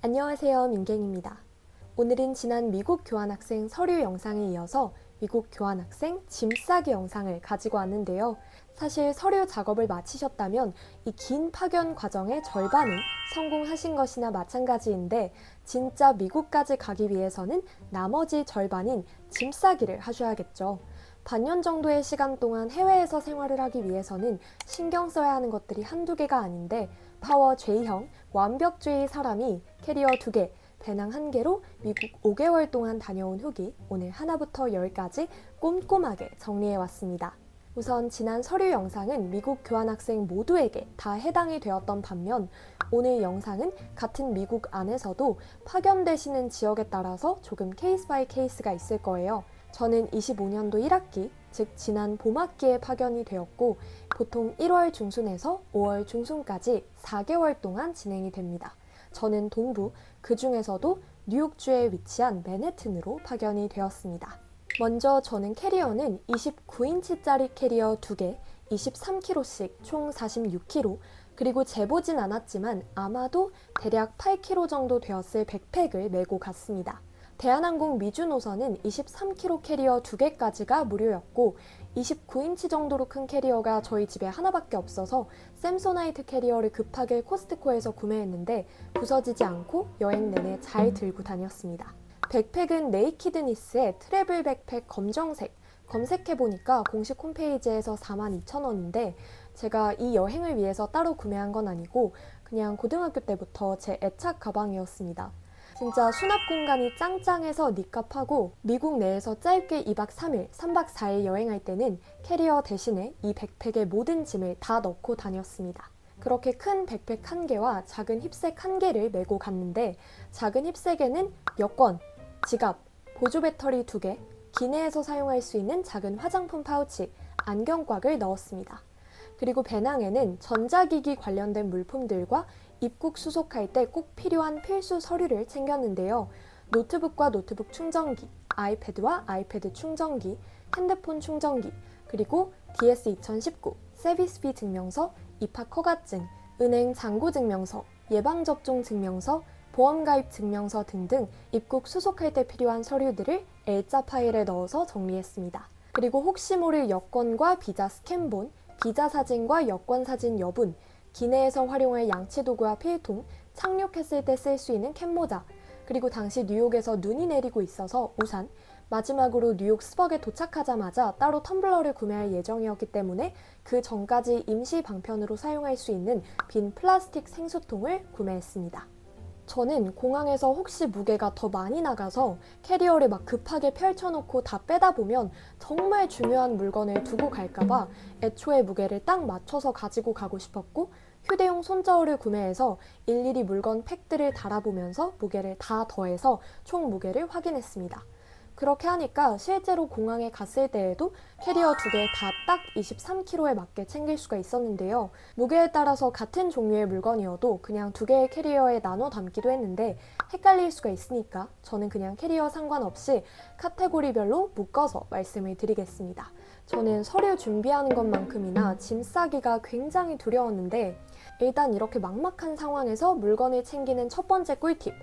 안녕하세요, 민경입니다. 오늘은 지난 미국 교환학생 서류 영상에 이어서 미국 교환학생 짐 싸기 영상을 가지고 왔는데요. 사실 서류 작업을 마치셨다면 이 긴 파견 과정의 절반은 성공하신 것이나 마찬가지인데 진짜 미국까지 가기 위해서는 나머지 절반인 짐 싸기를 하셔야겠죠. 반년 정도의 시간 동안 해외에서 생활을 하기 위해서는 신경 써야 하는 것들이 한두 개가 아닌데 파워 J형 완벽주의 사람이 캐리어 2개, 배낭 1개로 미국 5개월 동안 다녀온 후기 오늘 하나부터 10까지 꼼꼼하게 정리해왔습니다. 우선 지난 서류 영상은 미국 교환학생 모두에게 다 해당이 되었던 반면 오늘 영상은 같은 미국 안에서도 파견되시는 지역에 따라서 조금 케이스 바이 케이스가 있을 거예요. 저는 25년도 1학기, 즉 지난 봄학기에 파견이 되었고 보통 1월 중순에서 5월 중순까지 4개월 동안 진행이 됩니다. 저는 동부, 그 중에서도 뉴욕주에 위치한 맨해튼으로 파견이 되었습니다. 먼저 저는 캐리어는 29인치짜리 캐리어 2개, 23kg씩 총 46kg, 그리고 재보진 않았지만 아마도 대략 8kg 정도 되었을 백팩을 메고 갔습니다. 대한항공 미주 노선은 23kg 캐리어 2개까지가 무료였고 29인치 정도로 큰 캐리어가 저희 집에 하나밖에 없어서 샘소나이트 캐리어를 급하게 코스트코에서 구매했는데 부서지지 않고 여행 내내 잘 들고 다녔습니다. 백팩은 네이키드니스의 트래블 백팩 검정색, 검색해보니까 공식 홈페이지에서 42,000원인데 제가 이 여행을 위해서 따로 구매한 건 아니고 그냥 고등학교 때부터 제 애착 가방이었습니다. 진짜 수납 공간이 짱짱해서 니값하고 미국 내에서 짧게 2박 3일, 3박 4일 여행할 때는 캐리어 대신에 이 백팩에 모든 짐을 다 넣고 다녔습니다. 그렇게 큰 백팩 1개와 작은 힙색 1개를 메고 갔는데 작은 힙색에는 여권, 지갑, 보조 배터리 2개, 기내에서 사용할 수 있는 작은 화장품 파우치, 안경곽을 넣었습니다. 그리고 배낭에는 전자기기 관련된 물품들과 입국 수속할 때 꼭 필요한 필수 서류를 챙겼는데요. 노트북과 노트북 충전기, 아이패드와 아이패드 충전기, 핸드폰 충전기, 그리고 DS2019, 세비스비 증명서, 입학 허가증, 은행 잔고 증명서, 예방접종 증명서, 보험가입 증명서 등등 입국 수속할 때 필요한 서류들을 L자 파일에 넣어서 정리했습니다. 그리고 혹시 모를 여권과 비자 스캔본, 비자 사진과 여권 사진 여분, 기내에서 활용할 양치도구와 필통, 착륙했을 때 쓸 수 있는 캡모자, 그리고 당시 뉴욕에서 눈이 내리고 있어서 우산, 마지막으로 뉴욕 스벅에 도착하자마자 따로 텀블러를 구매할 예정이었기 때문에 그 전까지 임시 방편으로 사용할 수 있는 빈 플라스틱 생수통을 구매했습니다. 저는 공항에서 혹시 무게가 더 많이 나가서 캐리어를 막 급하게 펼쳐놓고 다 빼다 보면 정말 중요한 물건을 두고 갈까봐 애초에 무게를 딱 맞춰서 가지고 가고 싶었고 휴대용 손저울을 구매해서 일일이 물건 팩들을 달아보면서 무게를 다 더해서 총 무게를 확인했습니다. 그렇게 하니까 실제로 공항에 갔을 때에도 캐리어 2개 다 딱 23kg에 맞게 챙길 수가 있었는데요. 무게에 따라서 같은 종류의 물건이어도 그냥 2개의 캐리어에 나눠 담기도 했는데 헷갈릴 수가 있으니까 저는 그냥 캐리어 상관없이 카테고리별로 묶어서 말씀을 드리겠습니다. 저는 서류 준비하는 것만큼이나 짐 싸기가 굉장히 두려웠는데 일단 이렇게 막막한 상황에서 물건을 챙기는 첫 번째 꿀팁,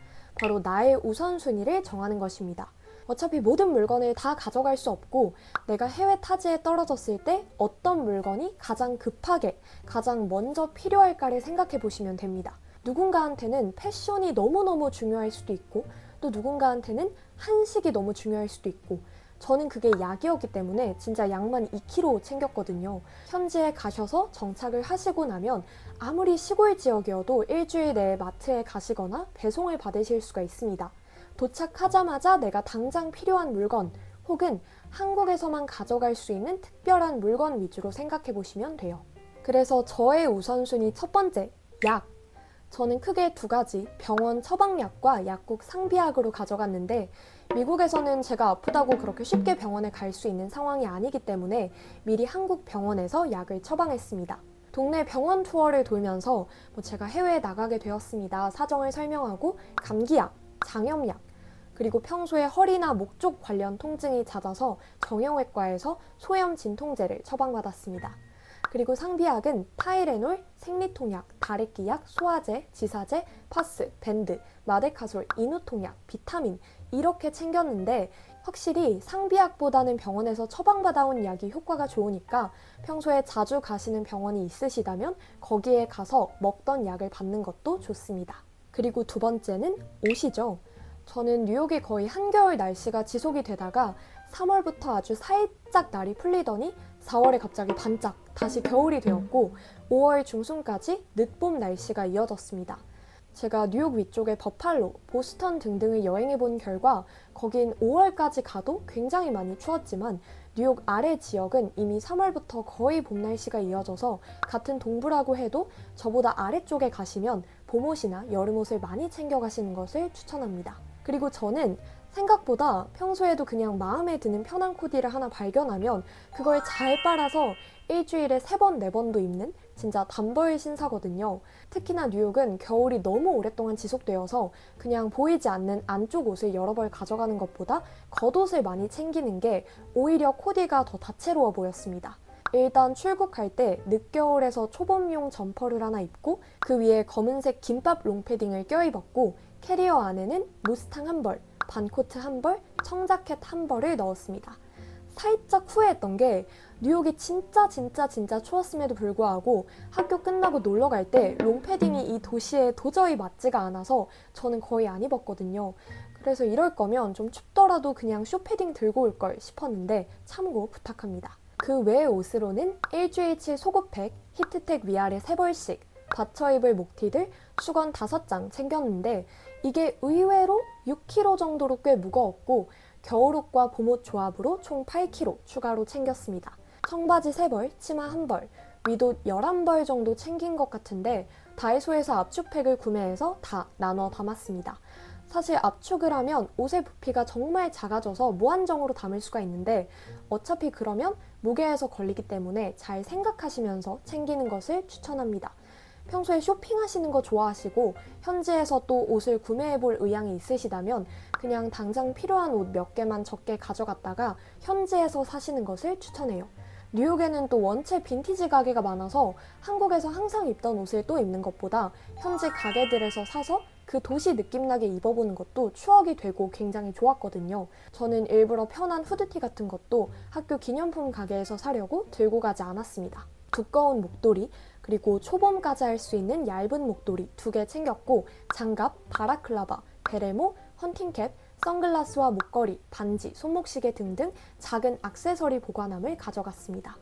바로 나의 우선순위를 정하는 것입니다. 어차피 모든 물건을 다 가져갈 수 없고 내가 해외 타지에 떨어졌을 때 어떤 물건이 가장 급하게, 가장 먼저 필요할까를 생각해 보시면 됩니다. 누군가한테는 패션이 너무너무 중요할 수도 있고 또 누군가한테는 한식이 너무 중요할 수도 있고 저는 그게 약이었기 때문에 진짜 약만 2kg 챙겼거든요. 현지에 가셔서 정착을 하시고 나면 아무리 시골 지역이어도 일주일 내에 마트에 가시거나 배송을 받으실 수가 있습니다. 도착하자마자 내가 당장 필요한 물건 혹은 한국에서만 가져갈 수 있는 특별한 물건 위주로 생각해 보시면 돼요. 그래서 저의 우선순위 첫 번째, 약. 저는 크게 2가지, 병원 처방약과 약국 상비약으로 가져갔는데 미국에서는 제가 아프다고 그렇게 쉽게 병원에 갈 수 있는 상황이 아니기 때문에 미리 한국 병원에서 약을 처방했습니다. 동네 병원 투어를 돌면서 제가 해외에 나가게 되었습니다. 사정을 설명하고 감기약, 장염약, 그리고 평소에 허리나 목 쪽 관련 통증이 잦아서 정형외과에서 소염 진통제를 처방받았습니다. 그리고 상비약은 타이레놀, 생리통약, 다래끼약, 소화제, 지사제, 파스, 밴드, 마데카솔, 인후통약, 비타민 이렇게 챙겼는데 확실히 상비약보다는 병원에서 처방받아온 약이 효과가 좋으니까 평소에 자주 가시는 병원이 있으시다면 거기에 가서 먹던 약을 받는 것도 좋습니다. 그리고 두 번째는 옷이죠. 저는 뉴욕이 거의 한겨울 날씨가 지속이 되다가 3월부터 아주 살짝 날이 풀리더니 4월에 갑자기 반짝 다시 겨울이 되었고 5월 중순까지 늦봄 날씨가 이어졌습니다. 제가 뉴욕 위쪽의 버팔로, 보스턴 등등을 여행해 본 결과 거긴 5월까지 가도 굉장히 많이 추웠지만 뉴욕 아래 지역은 이미 3월부터 거의 봄 날씨가 이어져서 같은 동부라고 해도 저보다 아래쪽에 가시면 봄옷이나 여름옷을 많이 챙겨 가시는 것을 추천합니다. 그리고 저는 생각보다 평소에도 그냥 마음에 드는 편한 코디를 하나 발견하면 그걸 잘 빨아서 일주일에 3번, 4번도 입는 진짜 단벌 신사거든요. 특히나 뉴욕은 겨울이 너무 오랫동안 지속되어서 그냥 보이지 않는 안쪽 옷을 여러 벌 가져가는 것보다 겉옷을 많이 챙기는 게 오히려 코디가 더 다채로워 보였습니다. 일단 출국할 때 늦겨울에서 초봄용 점퍼를 하나 입고 그 위에 검은색 긴밥 롱패딩을 껴입었고 캐리어 안에는 무스탕 한 벌, 반코트 한 벌, 청자켓 한 벌을 넣었습니다. 살짝 후회했던 게 뉴욕이 진짜 추웠음에도 불구하고 학교 끝나고 놀러 갈 때 롱패딩이 이 도시에 도저히 맞지가 않아서 저는 거의 안 입었거든요. 그래서 이럴 거면 좀 춥더라도 그냥 쇼패딩 들고 올 걸 싶었는데 참고 부탁합니다. 그 외의 옷으로는 1주일치 속옷팩, 히트텍 위아래 3벌씩, 받쳐 입을 목티들, 수건 5장 챙겼는데 이게 의외로 6kg 정도로 꽤 무거웠고 겨울옷과 봄옷 조합으로 총 8kg 추가로 챙겼습니다. 청바지 3벌, 치마 1벌, 윗옷 11벌 정도 챙긴 것 같은데 다이소에서 압축팩을 구매해서 다 나눠 담았습니다. 사실 압축을 하면 옷의 부피가 정말 작아져서 무한정으로 담을 수가 있는데 어차피 그러면 무게에서 걸리기 때문에 잘 생각하시면서 챙기는 것을 추천합니다. 평소에 쇼핑하시는 거 좋아하시고 현지에서 또 옷을 구매해볼 의향이 있으시다면 그냥 당장 필요한 옷 몇 개만 적게 가져갔다가 현지에서 사시는 것을 추천해요. 뉴욕에는 또 원체 빈티지 가게가 많아서 한국에서 항상 입던 옷을 또 입는 것보다 현지 가게들에서 사서 그 도시 느낌나게 입어보는 것도 추억이 되고 굉장히 좋았거든요. 저는 일부러 편한 후드티 같은 것도 학교 기념품 가게에서 사려고 들고 가지 않았습니다. 두꺼운 목도리, 그리고 초봄까지 할 수 있는 얇은 목도리 2개 챙겼고 장갑, 바라클라바, 베레모, 헌팅캡, 선글라스와 목걸이, 반지, 손목시계 등등 작은 액세서리 보관함을 가져갔습니다.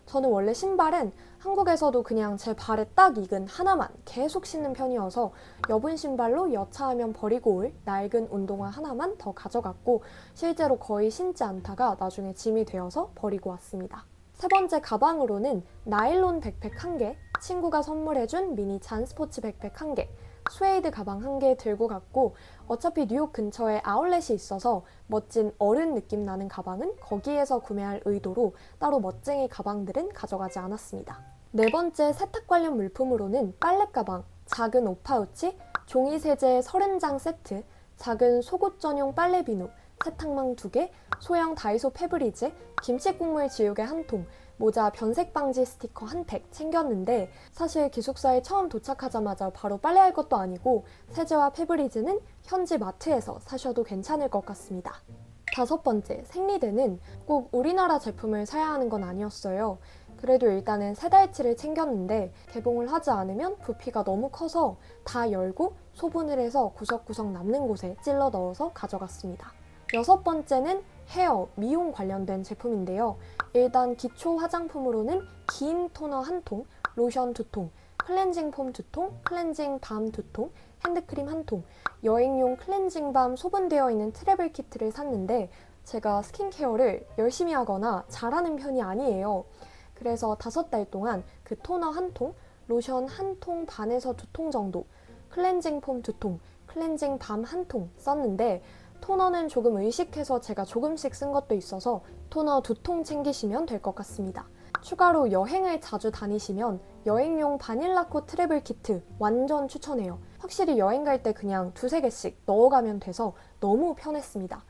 저는 원래 신발은 한국에서도 그냥 제 발에 딱 익은 하나만 계속 신는 편이어서 여분 신발로 여차하면 버리고 올 낡은 운동화 하나만 더 가져갔고 실제로 거의 신지 않다가 나중에 짐이 되어서 버리고 왔습니다. 세 번째 가방으로는 나일론 백팩 1개, 친구가 선물해준 미니 잔스포츠 백팩 1개, 스웨이드 가방 1개 들고 갔고 어차피 뉴욕 근처에 아울렛이 있어서 멋진 어른 느낌 나는 가방은 거기에서 구매할 의도로 따로 멋쟁이 가방들은 가져가지 않았습니다. 네 번째 세탁 관련 물품으로는 빨래 가방, 작은 옷 파우치, 종이 세제 30장 세트, 작은 속옷 전용 빨래 비누, 세탁망 2개, 소형 다이소 페브리즈, 김치 국물 지우개 1통, 모자 변색 방지 스티커 1팩 챙겼는데 사실 기숙사에 처음 도착하자마자 바로 빨래할 것도 아니고 세제와 페브리즈는 현지 마트에서 사셔도 괜찮을 것 같습니다. 다섯 번째, 생리대는 꼭 우리나라 제품을 사야 하는 건 아니었어요. 그래도 일단은 3달치를 챙겼는데 개봉을 하지 않으면 부피가 너무 커서 다 열고 소분을 해서 구석구석 남는 곳에 찔러 넣어서 가져갔습니다. 여섯 번째는 헤어, 미용 관련된 제품인데요. 일단 기초 화장품으로는 긴 토너 1통, 로션 2통, 클렌징 폼 2통, 클렌징 밤 2통, 핸드크림 1통, 여행용 클렌징 밤 소분되어 있는 트래블 키트를 샀는데 제가 스킨케어를 열심히 하거나 잘하는 편이 아니에요. 그래서 5달 동안 그 토너 1통, 로션 1통 반에서 2통 정도, 클렌징 폼 2통, 클렌징 밤 1통 썼는데 토너는 조금 의식해서 제가 조금씩 쓴 것도 있어서 토너 2통 챙기시면 될 것 같습니다. 추가로 여행을 자주 다니시면 여행용 바닐라코 트래블 키트 완전 추천해요. 확실히 여행 갈 때 그냥 2-3개씩 넣어가면 돼서 너무 편했습니다.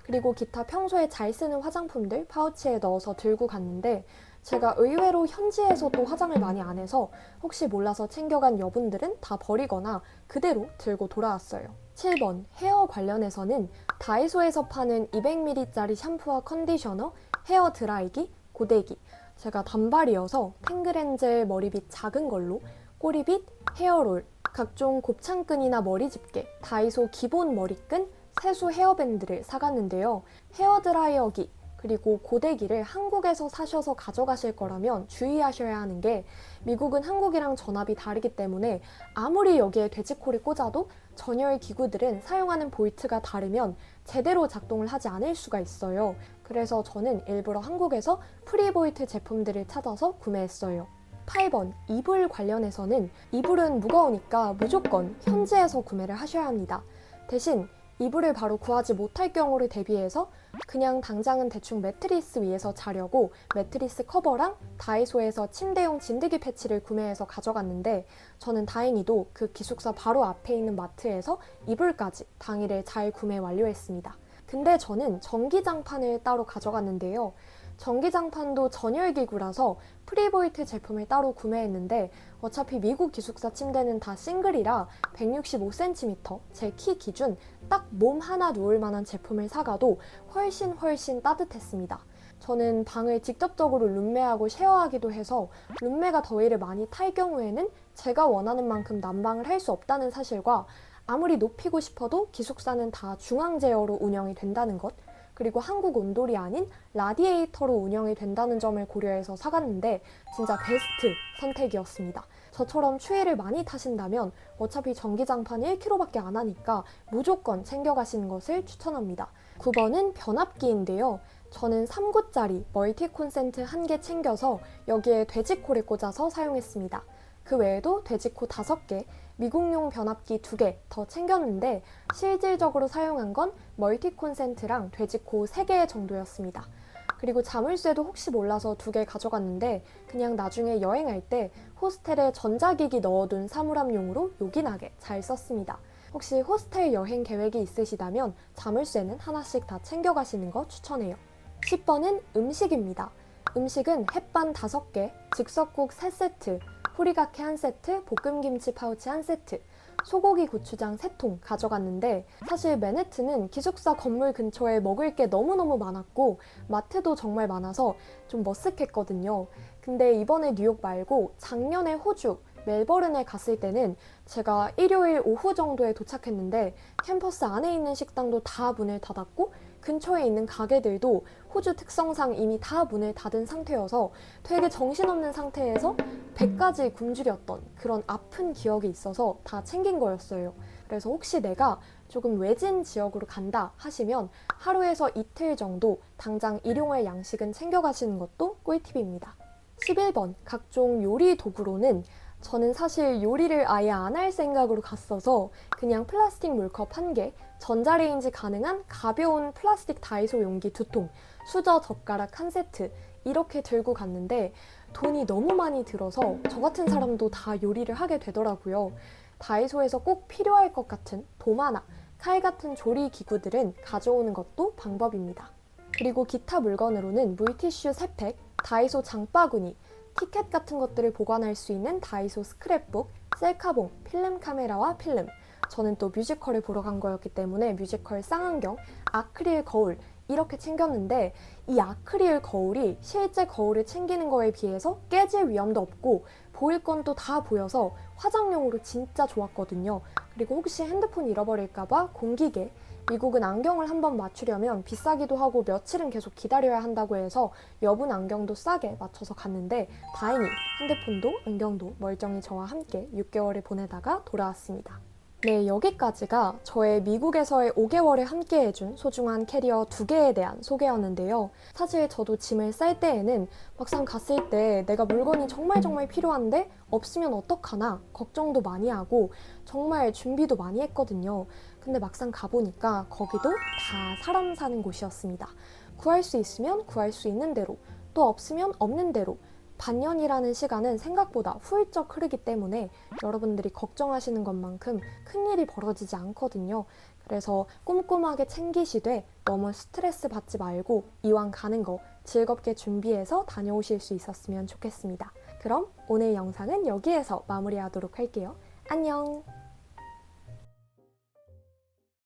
그리고 기타 평소에 잘 쓰는 화장품들 파우치에 넣어서 들고 갔는데 제가 의외로 현지에서도 화장을 많이 안 해서 혹시 몰라서 챙겨간 여분들은 다 버리거나 그대로 들고 돌아왔어요. 7번, 헤어 관련해서는 다이소에서 파는 200ml짜리 샴푸와 컨디셔너, 헤어 드라이기, 고데기. 제가 단발이어서 탱글엔젤 머리빗 작은 걸로, 꼬리빗, 헤어롤, 각종 곱창끈이나 머리 집게, 다이소 기본 머리끈, 세수 헤어밴드를 사갔는데요. 헤어드라이어기, 그리고 고데기를 한국에서 사셔서 가져가실 거라면 주의하셔야 하는 게 미국은 한국이랑 전압이 다르기 때문에 아무리 여기에 돼지코를 꽂아도 전열 기구들은 사용하는 볼트가 다르면 제대로 작동을 하지 않을 수가 있어요. 그래서 저는 일부러 한국에서 프리볼트 제품들을 찾아서 구매했어요. 8번, 이불 관련해서는 이불은 무거우니까 무조건 현지에서 구매를 하셔야 합니다. 대신 이불을 바로 구하지 못할 경우를 대비해서 그냥 당장은 대충 매트리스 위에서 자려고 매트리스 커버랑 다이소에서 침대용 진드기 패치를 구매해서 가져갔는데 저는 다행히도 그 기숙사 바로 앞에 있는 마트에서 이불까지 당일에 잘 구매 완료했습니다. 근데 저는 전기장판을 따로 가져갔는데요. 전기장판도 전열기구라서 프리볼트 제품을 따로 구매했는데 어차피 미국 기숙사 침대는 다 싱글이라 165cm, 제 키 기준 딱 몸 하나 누울 만한 제품을 사가도 훨씬 따뜻했습니다. 저는 방을 직접적으로 룸메하고 쉐어하기도 해서 룸메가 더위를 많이 탈 경우에는 제가 원하는 만큼 난방을 할 수 없다는 사실과 아무리 높이고 싶어도 기숙사는 다 중앙 제어로 운영이 된다는 것, 그리고 한국 온돌이 아닌 라디에이터로 운영이 된다는 점을 고려해서 사갔는데 진짜 베스트 선택이었습니다. 저처럼 추위를 많이 타신다면 어차피 전기장판 1kg밖에 안 하니까 무조건 챙겨가시는 것을 추천합니다. 9번은 변압기인데요. 저는 3구짜리 멀티 콘센트 1개 챙겨서 여기에 돼지코를 꽂아서 사용했습니다. 그 외에도 돼지코 5개, 미국용 변압기 2개 더 챙겼는데 실질적으로 사용한 건 멀티 콘센트랑 돼지코 3개 정도였습니다. 그리고 자물쇠도 혹시 몰라서 2개 가져갔는데 그냥 나중에 여행할 때 호스텔에 전자기기 넣어둔 사물함용으로 요긴하게 잘 썼습니다. 혹시 호스텔 여행 계획이 있으시다면 자물쇠는 하나씩 다 챙겨가시는 거 추천해요. 10번은 음식입니다. 음식은 햇반 5개, 즉석국 3세트, 후리가케 1세트, 볶음김치 파우치 1세트, 소고기 고추장 3통 가져갔는데 사실 맨해튼은 기숙사 건물 근처에 먹을 게 너무너무 많았고 마트도 정말 많아서 좀 머쓱했거든요. 근데 이번에 뉴욕 말고 작년에 호주, 멜버른에 갔을 때는 제가 일요일 오후 정도에 도착했는데 캠퍼스 안에 있는 식당도 다 문을 닫았고 근처에 있는 가게들도 호주 특성상 이미 다 문을 닫은 상태여서 되게 정신없는 상태에서 배까지 굶주렸던 그런 아픈 기억이 있어서 다 챙긴 거였어요. 그래서 혹시 내가 조금 외진 지역으로 간다 하시면 하루에서 이틀 정도 당장 일용할 양식은 챙겨가시는 것도 꿀팁입니다. 11번, 각종 요리 도구로는 저는 사실 요리를 아예 안 할 생각으로 갔어서 그냥 플라스틱 물컵 1개, 전자레인지 가능한 가벼운 플라스틱 다이소 용기 2통, 수저 젓가락 1세트 이렇게 들고 갔는데 돈이 너무 많이 들어서 저 같은 사람도 다 요리를 하게 되더라고요. 다이소에서 꼭 필요할 것 같은 도마나 칼 같은 조리 기구들은 가져오는 것도 방법입니다. 그리고 기타 물건으로는 물티슈 3팩, 다이소 장바구니, 티켓 같은 것들을 보관할 수 있는 다이소 스크랩북, 셀카봉, 필름 카메라와 필름. 저는 또 뮤지컬을 보러 간 거였기 때문에 뮤지컬 쌍안경, 아크릴 거울 이렇게 챙겼는데 이 아크릴 거울이 실제 거울을 챙기는 거에 비해서 깨질 위험도 없고 보일 건 또 다 보여서 화장용으로 진짜 좋았거든요. 그리고 혹시 핸드폰 잃어버릴까봐 공기계, 미국은 안경을 한번 맞추려면 비싸기도 하고 며칠은 계속 기다려야 한다고 해서 여분 안경도 싸게 맞춰서 갔는데 다행히 핸드폰도 안경도 멀쩡히 저와 함께 6개월을 보내다가 돌아왔습니다. 네, 여기까지가 저의 미국에서의 5개월을 함께 해준 소중한 캐리어 2개에 대한 소개였는데요. 사실 저도 짐을 쌀 때에는 막상 갔을 때 내가 물건이 정말 필요한데 없으면 어떡하나 걱정도 많이 하고 정말 준비도 많이 했거든요. 근데 막상 가보니까 거기도 다 사람 사는 곳이었습니다. 구할 수 있으면 구할 수 있는 대로, 또 없으면 없는 대로 반년이라는 시간은 생각보다 훌쩍 흐르기 때문에 여러분들이 걱정하시는 것만큼 큰일이 벌어지지 않거든요. 그래서 꼼꼼하게 챙기시되 너무 스트레스 받지 말고 이왕 가는 거 즐겁게 준비해서 다녀오실 수 있었으면 좋겠습니다. 그럼 오늘 영상은 여기에서 마무리하도록 할게요. 안녕!